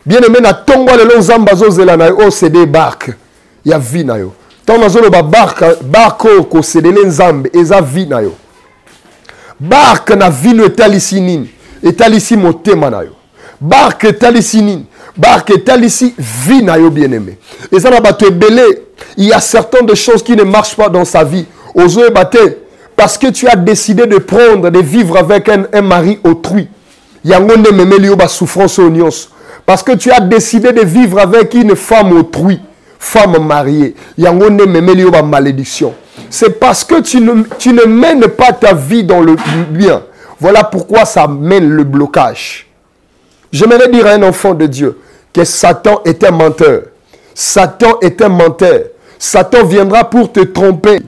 Bien aimé, na tongo le long zambazo zelana o cede barque. Ya vie na yo. Tant na zolo ba barque ko cede le nzambe eza vie na yo. Barque na vie le talisi nini. Et talisi motema na yo. Barque talisi nini. Barque talisi vie na yo bien aimé. Et ça na ba te belé. Il y a certaines choses qui ne marchent pas dans sa vie. Ozo ebate. Parce que tu as décidé de prendre, de vivre avec un mari autrui. Yangonde memeli yo ba souffrance onios. Parce que tu as décidé de vivre avec une femme autrui, femme mariée. Yangonde memeli yo ba malédiction. C'est parce que tu ne mènes pas ta vie dans le bien. Voilà pourquoi ça mène le blocage. J'aimerais dire à un enfant de Dieu que Satan est un menteur. Satan est un menteur. Satan viendra pour te tromper.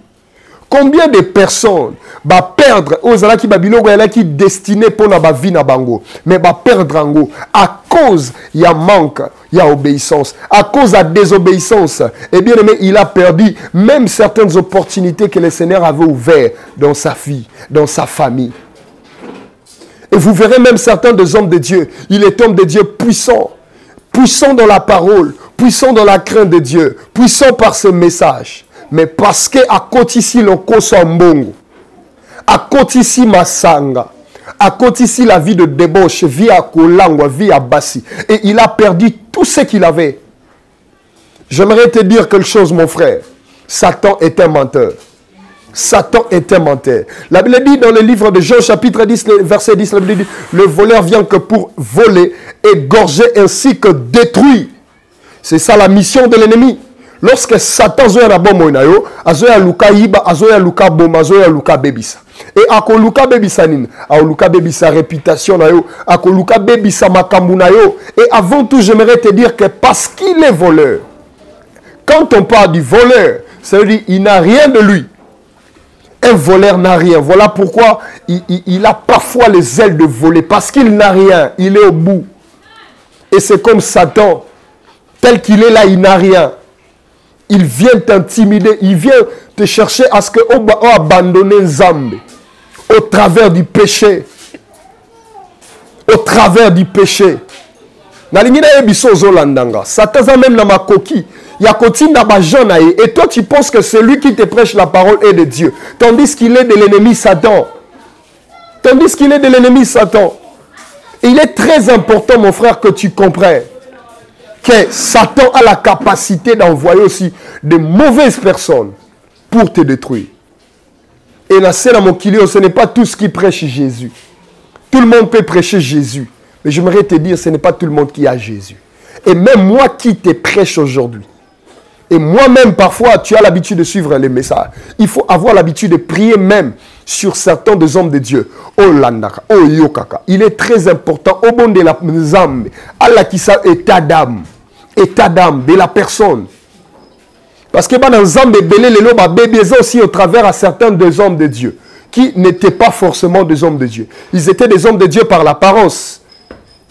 Combien de personnes va perdre aux ala qui babiloko ala qui destiné pour la vie na bango mais va perdre ango à cause il y a manque, il y a obéissance, à cause de la désobéissance. Et bien aimé, il a perdu même certaines opportunités que le Seigneur avait ouvertes dans sa vie, dans sa famille. Et vous verrez même certains des hommes de Dieu, il est homme de Dieu puissant, puissant dans la parole, puissant dans la crainte de Dieu, puissant par ce message. Mais parce que à côté ici le Kosambongo, à côté ici Masanga, à côté ici la vie de débauche, vie à Kolangwa, vie à Bassi, et il a perdu tout ce qu'il avait. J'aimerais te dire quelque chose, mon frère. Satan est un menteur. Satan est un menteur. La Bible dit dans le livre de Jean, chapitre 10, verset 10, la Bible dit, le voleur vient que pour voler, égorger ainsi que détruire. C'est ça la mission de l'ennemi. Lorsque Satan zoya na bomo na yo, azoya luka yiba, azoya luka boma, azoya luka bebisa. Et ako luka bebisa nini, ako luka bebisa réputation na yo, ako luka bebisa makambu na yo. Et avant tout, j'aimerais te dire que parce qu'il est voleur, quand on parle du voleur, ça veut dire qu'il n'a rien de lui. Un voleur n'a rien. Voilà pourquoi il a parfois les ailes de voler. Parce qu'il n'a rien, il est au bout. Et c'est comme Satan, tel qu'il est là, il n'a rien. Il vient t'intimider, il vient te chercher à ce que on abandonne Nzambe au travers du péché. Au travers du péché. Satan même dans ma coquille. Et toi tu penses que celui qui te prêche la parole est de Dieu. Tandis qu'il est de l'ennemi Satan. Tandis qu'il est de l'ennemi Satan. Et il est très important mon frère que tu comprennes que Satan a la capacité d'envoyer aussi de mauvaises personnes pour te détruire. Et là, c'est dans mon kilio, ce n'est pas tous qui prêchent Jésus. Tout le monde peut prêcher Jésus. Mais j'aimerais te dire, ce n'est pas tout le monde qui a Jésus. Et même moi qui te prêche aujourd'hui, et moi-même parfois, tu as l'habitude de suivre les messages. Il faut avoir l'habitude de prier même sur certains des hommes de Dieu. Oh landaka, oh yokaka. Il est très important. Au bon de la Nzambe, Allah qui sa état d'âme de la personne. Parce que dans Nzambe belé les loba bébé aussi au travers à certains des hommes de Dieu qui n'étaient pas forcément des hommes de Dieu. Ils étaient des hommes de Dieu par l'apparence.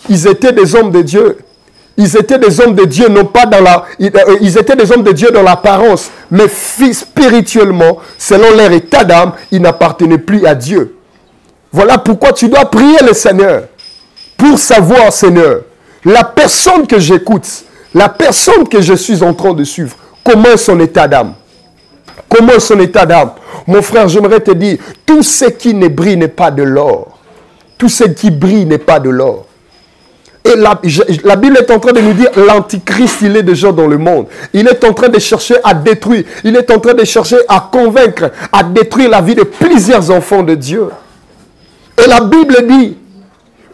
Ils étaient des hommes de Dieu. Ils étaient des hommes de Dieu, non pas dans la... Ils étaient des hommes de Dieu dans l'apparence, mais spirituellement, selon leur état d'âme, ils n'appartenaient plus à Dieu. Voilà pourquoi tu dois prier le Seigneur pour savoir, Seigneur, la personne que j'écoute, la personne que je suis en train de suivre, comment est son état d'âme? Comment est son état d'âme? Mon frère, j'aimerais te dire, tout ce qui ne brille n'est pas de l'or. Tout ce qui brille n'est pas de l'or. Et la Bible est en train de nous dire, l'antichrist, il est déjà dans le monde. Il est en train de chercher à détruire. Il est en train de chercher à convaincre, à détruire la vie de plusieurs enfants de Dieu. Et la Bible dit,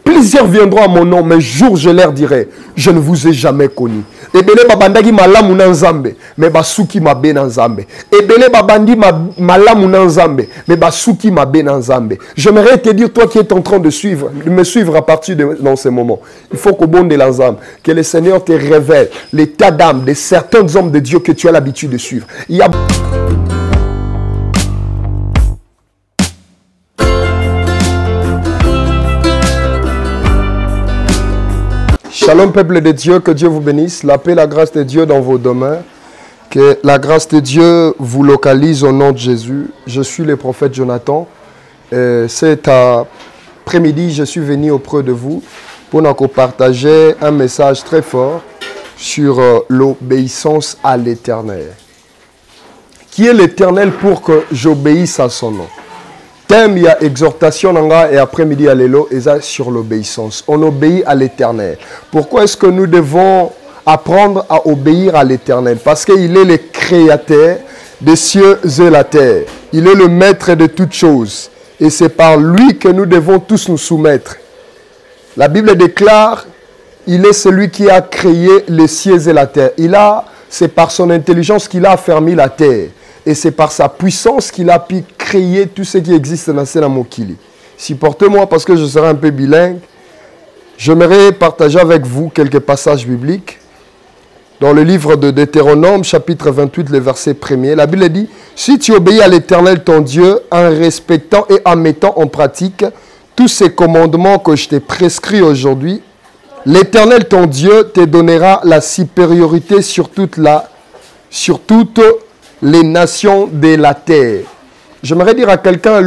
plusieurs viendront à mon nom, mais jour je leur dirai, je ne vous ai jamais connu. Ebele babandaki malamu na Nzambe, mais basuki mabe na Nzambe. Ebele babandi malamu na Nzambe, mais basuki mabe na Nzambe. J'aimerais te dire, toi qui es en train de me suivre à partir de dans ce moment, il faut qu'au bon de l'Ensemble, que le Seigneur te révèle l'état d'âme de certains hommes de Dieu que tu as l'habitude de suivre. Il y a... Shalom peuple de Dieu, que Dieu vous bénisse, la paix, la grâce de Dieu dans vos demeures, que la grâce de Dieu vous localise au nom de Jésus. Je suis le prophète Jonathan. Cet après-midi, je suis venu auprès de vous pour nous partager un message très fort sur l'obéissance à l'Éternel. Qui est l'Éternel pour que j'obéisse à son nom? Thème, il y a exhortation et après-midi à l'élo, et ça sur l'obéissance. On obéit à l'Éternel. Pourquoi est-ce que nous devons apprendre à obéir à l'Éternel? Parce qu'il est le créateur des cieux et la terre. Il est le maître de toutes choses. Et c'est par lui que nous devons tous nous soumettre. La Bible déclare, il est celui qui a créé les cieux et la terre. C'est par son intelligence qu'il a affermi la terre. Et c'est par sa puissance qu'il a pu créer tout ce qui existe dans ce Mokili. Supportez-moi parce que je serai un peu bilingue. J'aimerais partager avec vous quelques passages bibliques. Dans le livre de Deutéronome, chapitre 28, le verset 1er, la Bible dit « Si tu obéis à l'Éternel ton Dieu en respectant et en mettant en pratique tous ces commandements que je t'ai prescrits aujourd'hui, l'Éternel ton Dieu te donnera la supériorité sur toutes les nations de la terre. » J'aimerais dire à quelqu'un,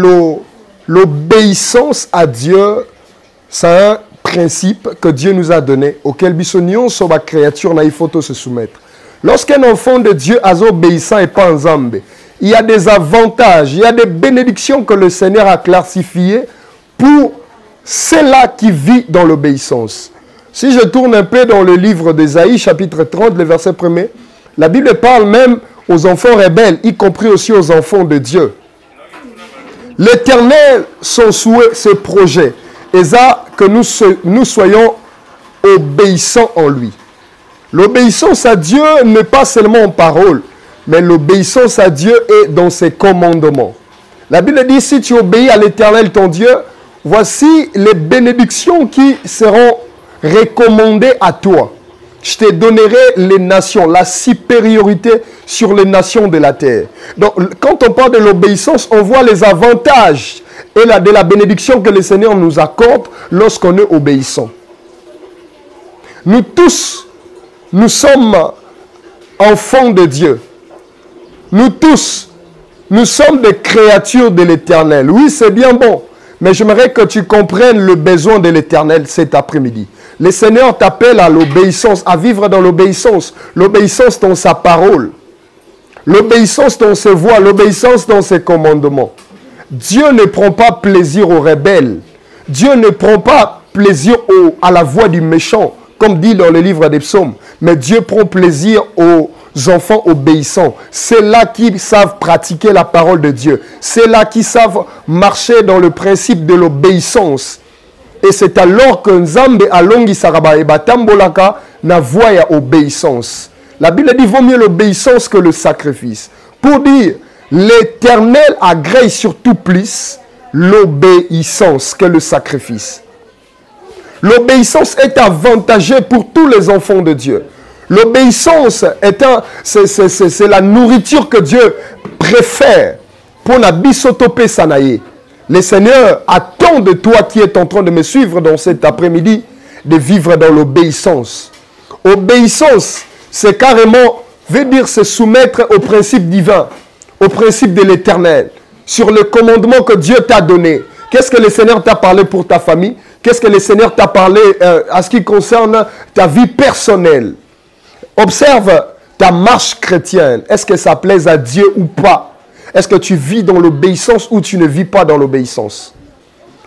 l'obéissance à Dieu, c'est un principe que Dieu nous a donné, auquel bisognon sur la créature, il faut se soumettre. Lorsqu'un enfant de Dieu est obéissant et pas en zambe, il y a des avantages, il y a des bénédictions que le Seigneur a classifiées pour ceux-là qui vivent dans l'obéissance. Si je tourne un peu dans le livre d'Ésaïe, chapitre 30, le verset 1er, la Bible parle même aux enfants rebelles, y compris aussi aux enfants de Dieu. L'Éternel, son souhait, ses projets, et ça, que nous soyons obéissants en lui. L'obéissance à Dieu n'est pas seulement en parole, mais l'obéissance à Dieu est dans ses commandements. La Bible dit, si tu obéis à l'Éternel ton Dieu, voici les bénédictions qui seront recommandées à toi. Je te donnerai les nations, la supériorité sur les nations de la terre. Donc, quand on parle de l'obéissance, on voit les avantages et de la bénédiction que le Seigneur nous accorde lorsqu'on est obéissant. Nous tous, nous sommes enfants de Dieu. Nous tous, nous sommes des créatures de l'Éternel. Oui, c'est bien bon, mais j'aimerais que tu comprennes le besoin de l'Éternel cet après-midi. Le Seigneur t'appelle à l'obéissance, à vivre dans l'obéissance. L'obéissance dans sa parole. L'obéissance dans ses voies, l'obéissance dans ses commandements. Dieu ne prend pas plaisir aux rebelles. Dieu ne prend pas plaisir à la voix du méchant, comme dit dans le livre des psaumes. Mais Dieu prend plaisir aux enfants obéissants. C'est là qui savent pratiquer la parole de Dieu. C'est là qui savent marcher dans le principe de l'obéissance. Et c'est alors que Nzambe alongi saraba et batambolaka na voie ya obéissance. La Bible dit vaut mieux l'obéissance que le sacrifice. Pour dire l'Éternel agrée surtout plus l'obéissance que le sacrifice. L'obéissance est avantagée pour tous les enfants de Dieu. L'obéissance c'est la nourriture que Dieu préfère pour la bisotope sanaye. Le Seigneur attend de toi qui est en train de me suivre dans cet après-midi de vivre dans l'obéissance. Obéissance, c'est carrément, veut dire se soumettre au principe divin, au principe de l'Éternel, sur le commandement que Dieu t'a donné. Qu'est-ce que le Seigneur t'a parlé pour ta famille? Qu'est-ce que le Seigneur t'a parlé à ce qui concerne ta vie personnelle? Observe ta marche chrétienne. Est-ce que ça plaise à Dieu ou pas? Est-ce que tu vis dans l'obéissance ou tu ne vis pas dans l'obéissance?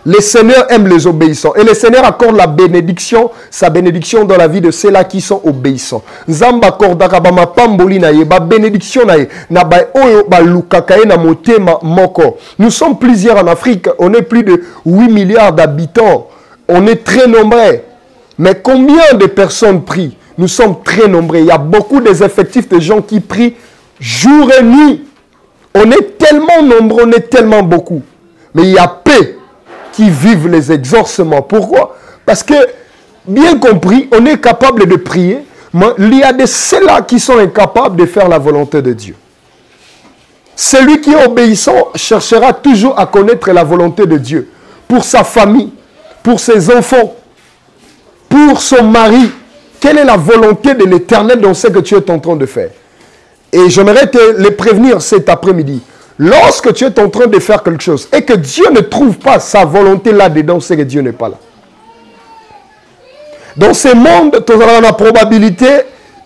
Le Seigneur aime les obéissants. Et le Seigneur accorde la bénédiction, sa bénédiction dans la vie de ceux-là qui sont obéissants. Nzamba accordaka ba pamboli na ye, ba bénédiction na ye, na ba oyo ba lukakaye na motema moko. Nous sommes plusieurs en Afrique, on est plus de 8 milliards d'habitants. On est très nombreux. Mais combien de personnes prient? Nous sommes très nombreux. Il y a beaucoup des effectifs de gens qui prient jour et nuit. On est tellement nombreux, on est tellement beaucoup. Mais il y a peu qui vivent les exorcements. Pourquoi? Parce que, bien compris, on est capable de prier, mais il y a de ceux-là qui sont incapables de faire la volonté de Dieu. Celui qui est obéissant cherchera toujours à connaître la volonté de Dieu pour sa famille, pour ses enfants, pour son mari. Quelle est la volonté de l'Éternel dans ce que tu es en train de faire? Et j'aimerais te les prévenir cet après-midi. Lorsque tu es en train de faire quelque chose et que Dieu ne trouve pas sa volonté là-dedans, c'est que Dieu n'est pas là. Dans ce monde, tu as la probabilité,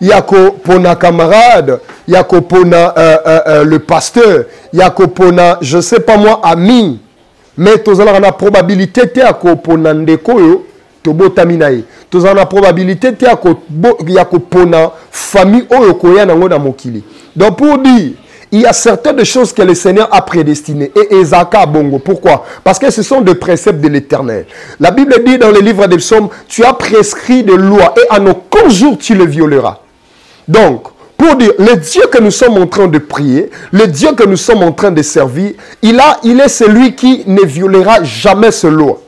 il y a que pour un camarade, il y a que pour le pasteur, il y a que pour, je ne sais pas moi, ami. Mais tu as la probabilité, il y a que pour un ndeko, tu as la probabilité, il y a que pour une famille, donc pour dire, il y a certaines choses que le Seigneur a prédestinées. Et Ezaka Bongo. Pourquoi? Parce que ce sont des préceptes de l'Éternel. La Bible dit dans le livre des psaumes, tu as prescrit des lois et en aucun jour tu le violeras. Donc, pour dire, le Dieu que nous sommes en train de prier, le Dieu que nous sommes en train de servir, il est celui qui ne violera jamais ses lois.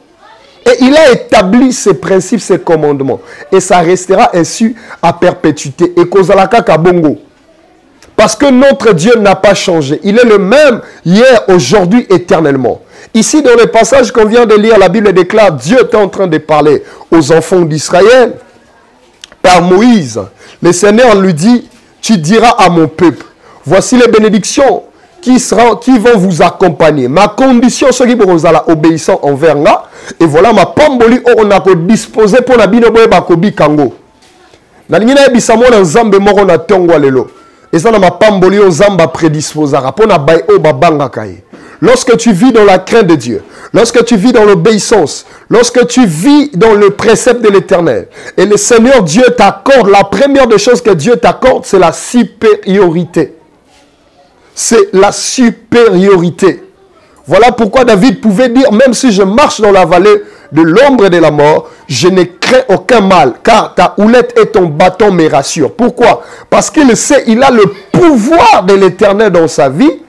Et il a établi ses principes, ses commandements. Et ça restera ainsi à perpétuité. Et Kozalaka Kabongo. Parce que notre Dieu n'a pas changé. Il est le même hier, aujourd'hui, éternellement. Ici, dans le passage qu'on vient de lire, la Bible déclare, Dieu est en train de parler aux enfants d'Israël par Moïse. Le Seigneur lui dit, tu diras à mon peuple, voici les bénédictions qui vont vous accompagner. Ma condition, ceux qui vont obéissant envers moi, et voilà ma pamboli, on a disposé pour la binoboe bakobi kango. Na lingina bisamo na nzambe moko na tongwa lelo. Et ça, lorsque tu vis dans la crainte de Dieu, lorsque tu vis dans l'obéissance, lorsque tu vis dans le précepte de l'Éternel, et le Seigneur Dieu t'accorde, la première des choses que Dieu t'accorde, c'est la supériorité. C'est la supériorité. Voilà pourquoi David pouvait dire, même si je marche dans la vallée de l'ombre et de la mort, je ne crains aucun mal, car ta houlette et ton bâton me rassurent. Pourquoi? Parce qu'il sait, il a le pouvoir de l'Éternel dans sa vie.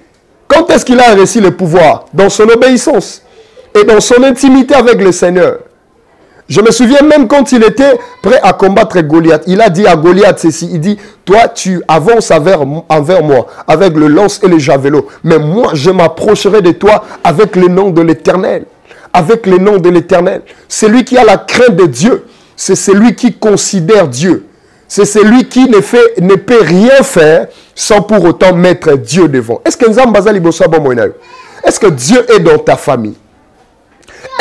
Quand est-ce qu'il a réussi le pouvoir? Dans son obéissance et dans son intimité avec le Seigneur. Je me souviens même quand il était prêt à combattre Goliath, il a dit à Goliath ceci, il dit, toi tu avances envers moi avec le lance et le javelot, mais moi je m'approcherai de toi avec le nom de l'Éternel. Avec le nom de l'Éternel. Celui qui a la crainte de Dieu, c'est celui qui considère Dieu. C'est celui qui ne peut rien faire sans pour autant mettre Dieu devant. Est-ce que Dieu est dans ta famille?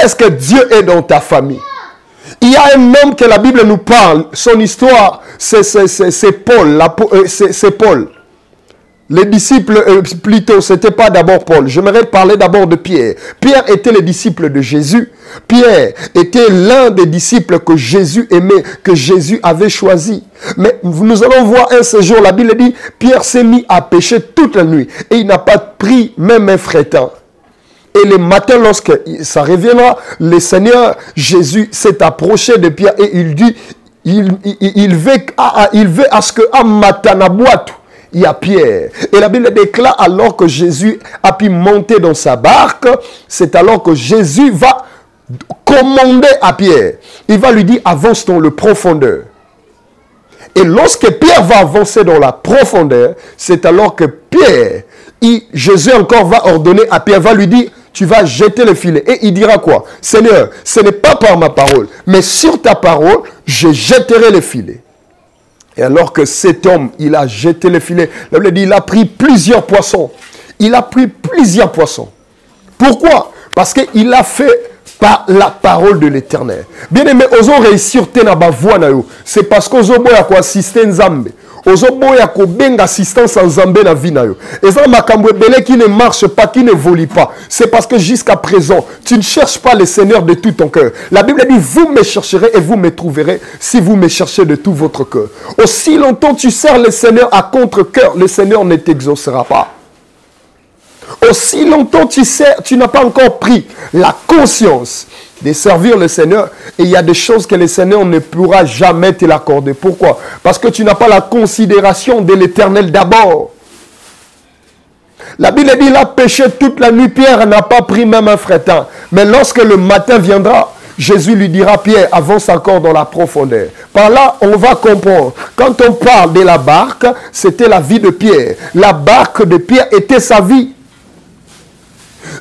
Est-ce que Dieu est dans ta famille? Il y a un homme que la Bible nous parle. Son histoire, c'est Paul. C'est Paul. Les disciples, plutôt, ce n'était pas d'abord Paul. J'aimerais parler d'abord de Pierre. Pierre était le disciple de Jésus. Pierre était l'un des disciples que Jésus aimait, que Jésus avait choisi. Mais nous allons voir un séjour, la Bible dit, Pierre s'est mis à pécher toute la nuit. Et il n'a pas pris même un frétin. Et le matin, lorsque ça reviendra, le Seigneur Jésus s'est approché de Pierre et il dit, il veut à ce que un matin na boîte, il y a Pierre. Et la Bible déclare alors que Jésus a pu monter dans sa barque, c'est alors que Jésus va commander à Pierre. Il va lui dire, avance dans le profondeur. Et lorsque Pierre va avancer dans la profondeur, c'est alors que Pierre, Jésus encore va ordonner à Pierre, va lui dire, tu vas jeter le filet. Et il dira quoi? Seigneur, ce n'est pas par ma parole, mais sur ta parole, je jetterai le filet. Et alors que cet homme, il a jeté le filet, la Bible dit, il a pris plusieurs poissons. Il a pris plusieurs poissons. Pourquoi? Parce qu'il a fait par la parole de l'Éternel. Bien aimé, ozo réussir tenaba voix na yo. C'est parce qu'ozo boya ko assister nzambe. Ozo boya ko benga assistance en nzambe na vie na yo. Et ça makambo belé qui ne marche pas, qui ne vole pas. C'est parce que jusqu'à présent, tu ne cherches pas le Seigneur de tout ton cœur. La Bible dit, vous me chercherez et vous me trouverez si vous me cherchez de tout votre cœur. Aussi longtemps tu sers le Seigneur à contre-cœur, le Seigneur ne t'exaucera pas. Aussi longtemps tu n'as pas encore pris la conscience de servir le Seigneur, et il y a des choses que le Seigneur ne pourra jamais te l'accorder. Pourquoi? Parce que tu n'as pas la considération de l'Éternel d'abord. La Bible dit, il a péché toute la nuit, Pierre n'a pas pris même un frétin. Mais lorsque le matin viendra, Jésus lui dira, Pierre, avance encore dans la profondeur. Par là, on va comprendre. Quand on parle de la barque, c'était la vie de Pierre. La barque de Pierre était sa vie.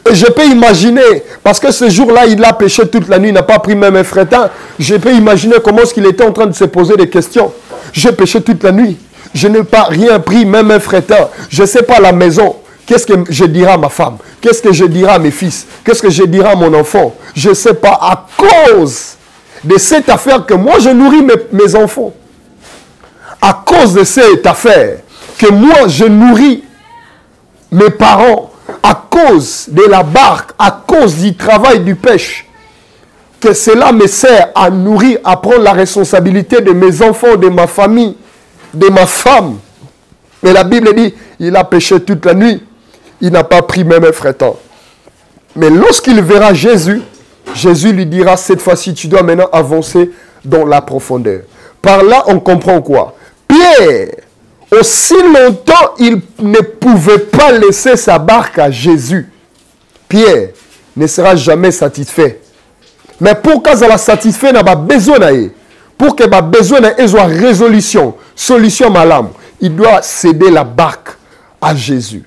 Et je peux imaginer, parce que ce jour-là, il a péché toute la nuit, il n'a pas pris même un frétin. Je peux imaginer comment est-ce qu'il était en train de se poser des questions. J'ai péché toute la nuit. Je n'ai pas rien pris, même un frétin. Je ne sais pas à la maison. Qu'est-ce que je dirai à ma femme? Qu'est-ce que je dirai à mes fils? Qu'est-ce que je dirai à mon enfant? Je ne sais pas, à cause de cette affaire que moi je nourris mes enfants. À cause de cette affaire que moi je nourris mes parents, à cause de la barque, à cause du travail du pêche, que cela me sert à nourrir, à prendre la responsabilité de mes enfants, de ma famille, de ma femme. Mais la Bible dit, il a pêché toute la nuit, il n'a pas pris même un frétant. Mais lorsqu'il verra Jésus, Jésus lui dira, cette fois-ci, tu dois maintenant avancer dans la profondeur. Par là, on comprend quoi? Pierre, aussi longtemps, il ne pouvait pas laisser sa barque à Jésus. Pierre ne sera jamais satisfait. Mais pour qu'il soit satisfait, il a besoin d'aller. Pour qu'il ait besoin d'avoir résolution, solution malam, il doit céder la barque à Jésus.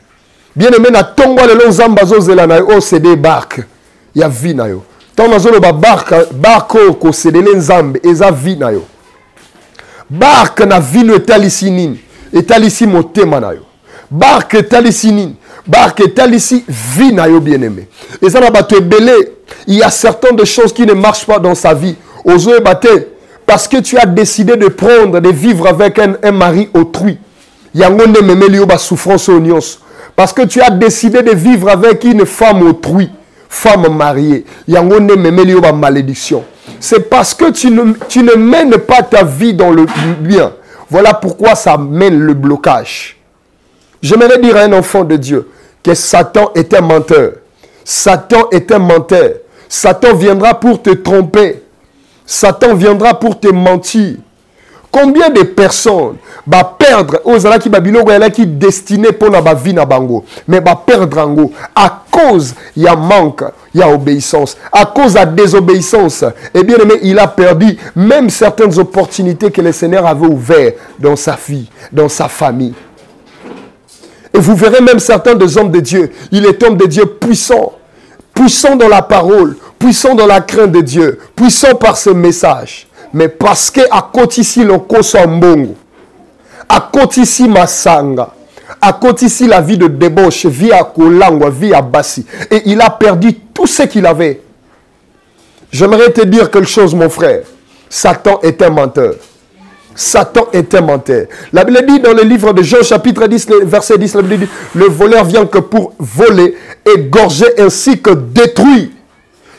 Bien aimé, na tongo le lonzamba zozela na yo céder barque. Il y a vie na yo. Tant na zo le barque ko céder nzambe eza vie na yo. Barque na vie no etalisi nini? Etalisi motema na yo. Barque etalisi nini? Barque etalisi vie na yo bien aimé. Et ça na bato ebele. Il y a certaines de choses qui ne marchent pas dans sa vie. Ozo ebate. Parce que tu as décidé de prendre, de vivre avec un mari autrui. Yango ne memeli yo ba souffrance au nyos. Parce que tu as décidé de vivre avec une femme autrui, femme mariée. Yango ne memeli yo ba malédiction. C'est parce que tu ne mènes pas ta vie dans le bien. Voilà pourquoi ça mène le blocage. J'aimerais dire à un enfant de Dieu que Satan est un menteur. Satan est un menteur. Satan viendra pour te tromper. Satan viendra pour te mentir. Combien de personnes va perdre aux ala qui babiloko ala qui destiné pour la vie na bango mais va perdre ango à cause il y a manque, il y a obéissance, à cause de la désobéissance. Et bien aimé, il a perdu même certaines opportunités que le Seigneur avait ouvertes dans sa vie, dans sa famille. Et vous verrez même certains des hommes de Dieu, il est homme de Dieu puissant, puissant dans la parole, puissant dans la crainte de Dieu, puissant par ce message. Mais parce que à côté ici le Kosambongo, à côté ici Masanga, à côté ici la vie de débauche, vie à Kolangwa, vie à Bassi, et il a perdu tout ce qu'il avait. J'aimerais te dire quelque chose, mon frère. Satan est un menteur. Satan est un menteur. La Bible dit dans le livre de Jean, chapitre 10, verset 10, la Bible dit, le voleur vient que pour voler, égorger ainsi que détruire.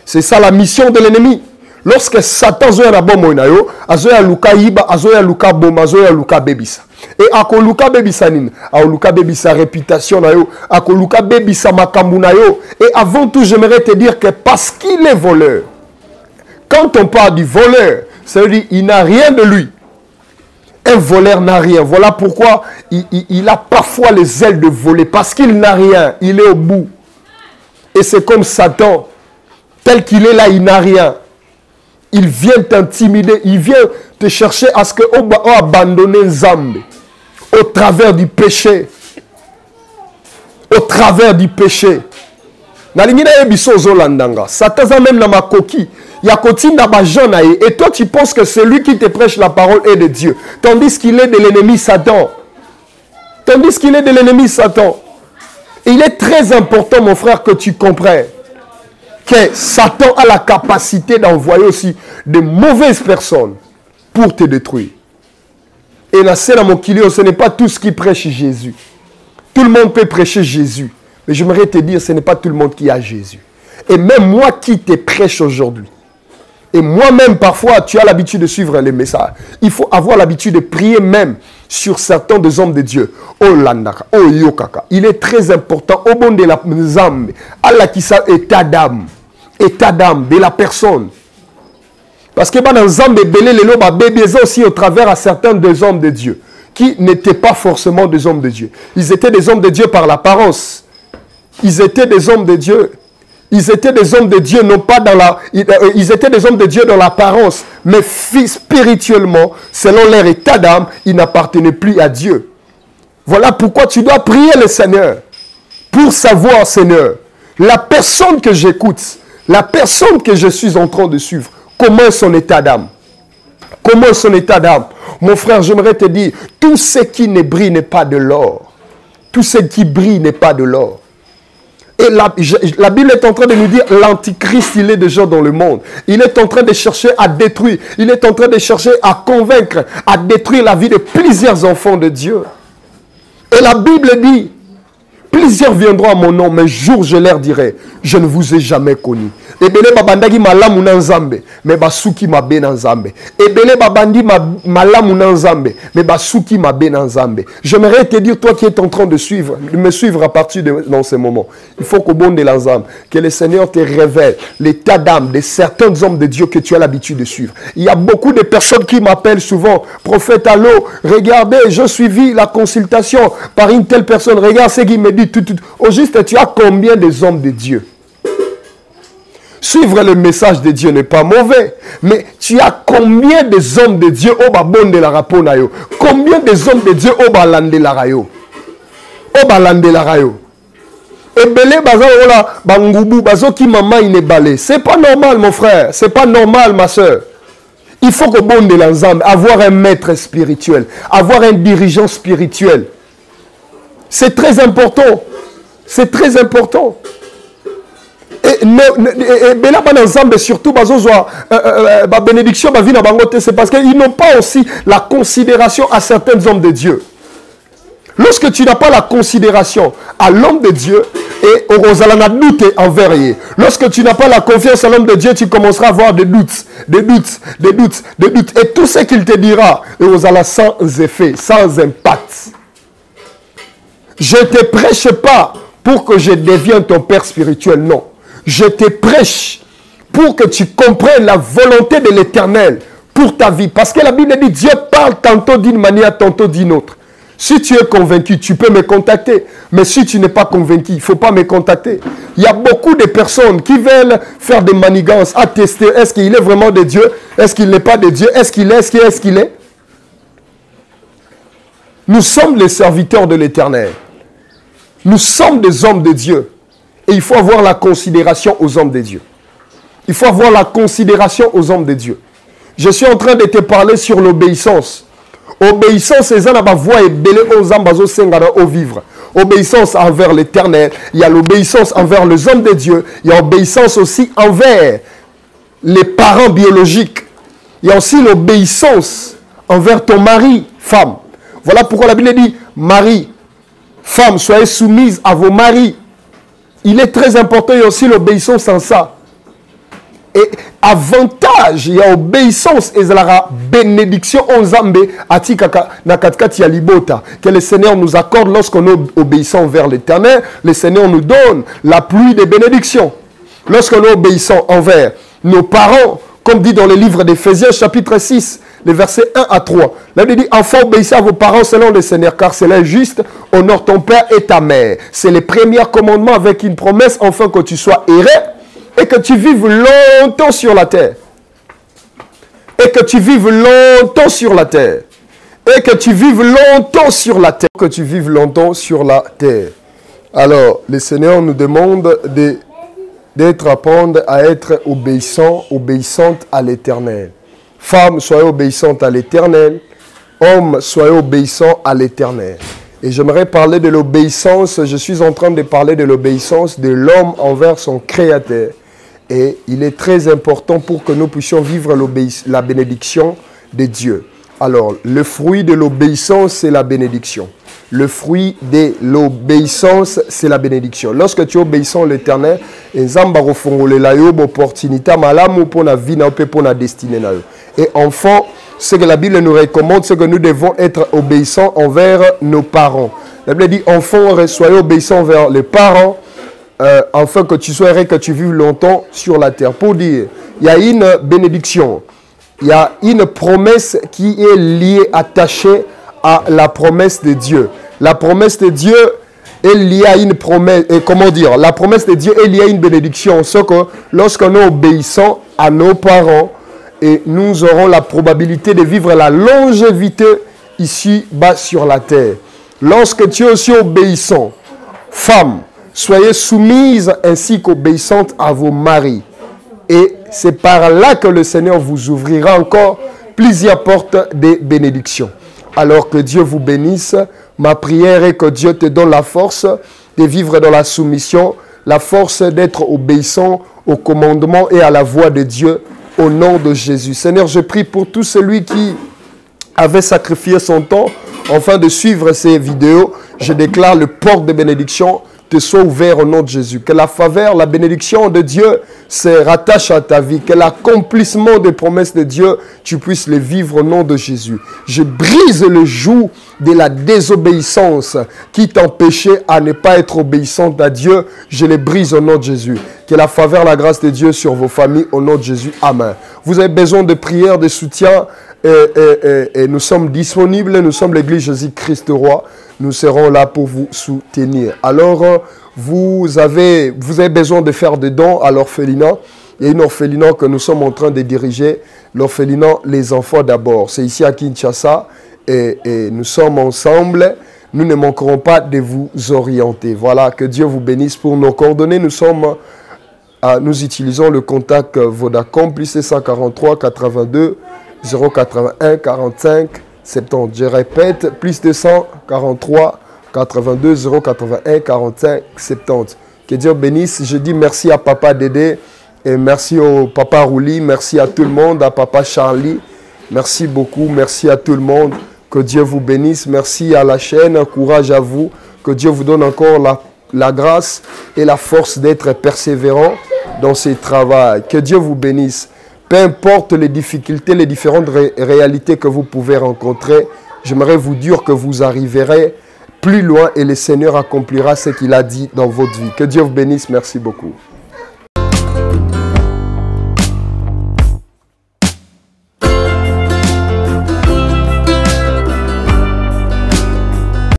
C'est ça la mission de l'ennemi. Lorsque Satan zoya na bomo na yo, azoya luka yiba, azoya luka boma, azoya luka bebisa. Et ako luka bebisa nini, ako luka bebisa réputation na yo, ako luka bebisa makambu na yo. Et avant tout, j'aimerais te dire que parce qu'il est voleur, quand on parle du voleur, ça veut dire qu'il n'a rien de lui. Un voleur n'a rien. Voilà pourquoi il a parfois les ailes de voler. Parce qu'il n'a rien, il est au bout. Et c'est comme Satan, tel qu'il est là, il n'a rien. Il vient t'intimider, il vient te chercher à ce qu'on abandonne Nzambe au travers du péché. Au travers du péché. Satan même dans ma coquille. Et toi tu penses que celui qui te prêche la parole est de Dieu. Tandis qu'il est de l'ennemi Satan. Tandis qu'il est de l'ennemi Satan. Et il est très important mon frère que tu comprennes que Satan a la capacité d'envoyer aussi de mauvaises personnes pour te détruire. Et là, c'est dans mon kilio, ce n'est pas tous qui prêchent Jésus. Tout le monde peut prêcher Jésus. Mais j'aimerais te dire, ce n'est pas tout le monde qui a Jésus. Et même moi qui te prêche aujourd'hui, et moi-même parfois, tu as l'habitude de suivre les messages. Il faut avoir l'habitude de prier même sur certains des hommes de Dieu. Oh landaka, oh yokaka. Il est très important. Au bon de la Nzambe, Allah qui sa état d'âme de la personne. Parce que dans Nzambe belé les loba bébé aussi au travers à certains des hommes de Dieu qui n'étaient pas forcément des hommes de Dieu. Ils étaient des hommes de Dieu par l'apparence. Ils étaient des hommes de Dieu. Ils étaient des hommes de Dieu, non pas dans la... Ils étaient des hommes de Dieu dans l'apparence, mais spirituellement, selon leur état d'âme, ils n'appartenaient plus à Dieu. Voilà pourquoi tu dois prier le Seigneur pour savoir, Seigneur, la personne que j'écoute, la personne que je suis en train de suivre, comment est son état d'âme? Comment est son état d'âme? Mon frère, j'aimerais te dire, tout ce qui ne brille n'est pas de l'or. Tout ce qui brille n'est pas de l'or. Et la Bible est en train de nous dire l'antichrist, il est déjà dans le monde. Il est en train de chercher à détruire. Il est en train de chercher à convaincre, à détruire la vie de plusieurs enfants de Dieu. Et la Bible dit, plusieurs viendront à mon nom, mais jour je leur dirai, je ne vous ai jamais connu. Ebele babandaki malamu na nzambe, mais basuki mabe na nzambe. Ebele babandi malamu na nzambe, mais basuki mabe na nzambe. J'aimerais te dire, toi qui es en train de me suivre à partir de dans ce moment, il faut qu'au bon de l'ensemble, que le Seigneur te révèle l'état d'âme de certains hommes de Dieu que tu as l'habitude de suivre. Il y a beaucoup de personnes qui m'appellent souvent, prophète, allô, regardez, je suivis la consultation par une telle personne, regarde ce qu'il me dit, tout. Au juste, tu as combien des hommes de Dieu? Suivre le message de Dieu n'est pas mauvais, mais tu as combien des hommes de Dieu au babon de la raponayo? Combien des hommes de Dieu au balande la rayo? Au balande la rayo. Et belé baza ola bangubu bazo ki mama inebale. C'est pas normal mon frère, c'est pas normal ma soeur. Il faut que bon de l'ensemble avoir un maître spirituel, avoir un dirigeant spirituel. C'est très important. C'est très important. Et là, surtout, bénédiction, c'est parce qu'ils n'ont pas aussi la considération à certains hommes de Dieu. Lorsque tu n'as pas la considération à l'homme de Dieu, et Rosalana doute envers lui. Lorsque tu n'as pas la confiance à l'homme de Dieu, tu commenceras à avoir des doutes. Et tout ce qu'il te dira, Rosalana sans effet, sans impact. Je ne te prêche pas pour que je devienne ton père spirituel, non. Je te prêche pour que tu comprennes la volonté de l'Éternel pour ta vie. Parce que la Bible dit, Dieu parle tantôt d'une manière, tantôt d'une autre. Si tu es convaincu, tu peux me contacter. Mais si tu n'es pas convaincu, il ne faut pas me contacter. Il y a beaucoup de personnes qui veulent faire des manigances, à tester. Est-ce qu'il est vraiment de Dieu? Est-ce qu'il n'est pas de Dieu? Est-ce qu'il est? Est-ce qu'il est? Nous sommes les serviteurs de l'Éternel. Nous sommes des hommes de Dieu. Et il faut avoir la considération aux hommes de Dieu. Il faut avoir la considération aux hommes de Dieu. Je suis en train de te parler sur l'obéissance. Obéissance, c'est ça, la voix est belée aux hommes au vivre. Obéissance envers l'Éternel. Il y a l'obéissance envers les hommes de Dieu. Il y a l'obéissance aussi envers les parents biologiques. Il y a aussi l'obéissance envers ton mari, femme. Voilà pourquoi la Bible dit, mari, femmes, soyez soumises à vos maris. Il est très important, il y a aussi l'obéissance en ça. Et avantage, il y a obéissance et la bénédiction en Zambé, atikaka nakatkati ya libota, que le Seigneur nous accorde lorsqu'on est obéissant vers l'Éternel. Le Seigneur nous donne la pluie des bénédictions. Lorsqu'on est obéissant envers nos parents, comme dit dans le livre d'Éphésiens chapitre 6, les versets 1 à 3. La Bible dit, enfants, obéissez à vos parents selon le Seigneur, car c'est l'injuste. Honore ton père et ta mère. C'est le premier commandement avec une promesse, afin que tu sois erré et que tu vives longtemps sur la terre. Et que tu vives longtemps sur la terre. Et que tu vives longtemps sur la terre. Que tu vives longtemps sur la terre. Alors, le Seigneur nous demande d'apprendre à être obéissant, obéissante à l'Éternel. Femmes, soyez obéissantes à l'Éternel. Hommes, soyez obéissants à l'Éternel. Et j'aimerais parler de l'obéissance. Je suis en train de parler de l'obéissance de l'homme envers son Créateur. Et il est très important pour que nous puissions vivre la bénédiction de Dieu. Alors, le fruit de l'obéissance, c'est la bénédiction. Le fruit de l'obéissance, c'est la bénédiction. Lorsque tu es obéissant à l'Éternel, et enfin, ce que la Bible nous recommande, c'est que nous devons être obéissants envers nos parents. La Bible dit, enfants, soyez obéissants envers les parents, afin que tu sois heureux, que tu vives longtemps sur la terre. Pour dire, il y a une bénédiction, il y a une promesse qui est liée, attachée à la promesse de Dieu. La promesse de Dieu est liée à une promesse, et comment dire, la promesse de Dieu est liée à une bénédiction. Ce que lorsqu'on est obéissant à nos parents, et nous aurons la probabilité de vivre la longévité ici bas sur la terre. Lorsque tu es aussi obéissant, femme, soyez soumises ainsi qu'obéissantes à vos maris. Et c'est par là que le Seigneur vous ouvrira encore plusieurs portes de bénédiction. Alors que Dieu vous bénisse. Ma prière est que Dieu te donne la force de vivre dans la soumission, la force d'être obéissant au commandement et à la voix de Dieu au nom de Jésus. Seigneur, je prie pour tout celui qui avait sacrifié son temps afin de suivre ces vidéos. Je déclare le port de bénédiction te soit ouvert au nom de Jésus. Que la faveur, la bénédiction de Dieu se rattache à ta vie. Que l'accomplissement des promesses de Dieu, tu puisses les vivre au nom de Jésus. Je brise le joug de la désobéissance qui t'empêchait à ne pas être obéissante à Dieu. Je les brise au nom de Jésus. Que la faveur, la grâce de Dieu sur vos familles au nom de Jésus. Amen. Vous avez besoin de prière, de soutien. Et nous sommes disponibles. Nous sommes l'église Jésus-Christ Roi. Nous serons là pour vous soutenir. Alors, vous avez besoin de faire des dons à l'orphelinat. Il y a une orphelinat que nous sommes en train de diriger. L'orphelinat Les Enfants d'abord. C'est ici à Kinshasa. Et nous sommes ensemble. Nous ne manquerons pas de vous orienter. Voilà, que Dieu vous bénisse pour nos coordonnées. Nous utilisons le contact Vodacom, plus 143 82 081 45 70. Je répète, plus 243 82 081 45 70. Que Dieu bénisse. Je dis merci à Papa Dédé et merci au Papa Rouli. Merci à tout le monde, à Papa Charlie. Merci beaucoup. Merci à tout le monde. Que Dieu vous bénisse. Merci à la chaîne. Courage à vous. Que Dieu vous donne encore la grâce et la force d'être persévérant dans ce travail. Que Dieu vous bénisse. Peu importe les difficultés, les différentes réalités que vous pouvez rencontrer, j'aimerais vous dire que vous arriverez plus loin et le Seigneur accomplira ce qu'il a dit dans votre vie. Que Dieu vous bénisse. Merci beaucoup.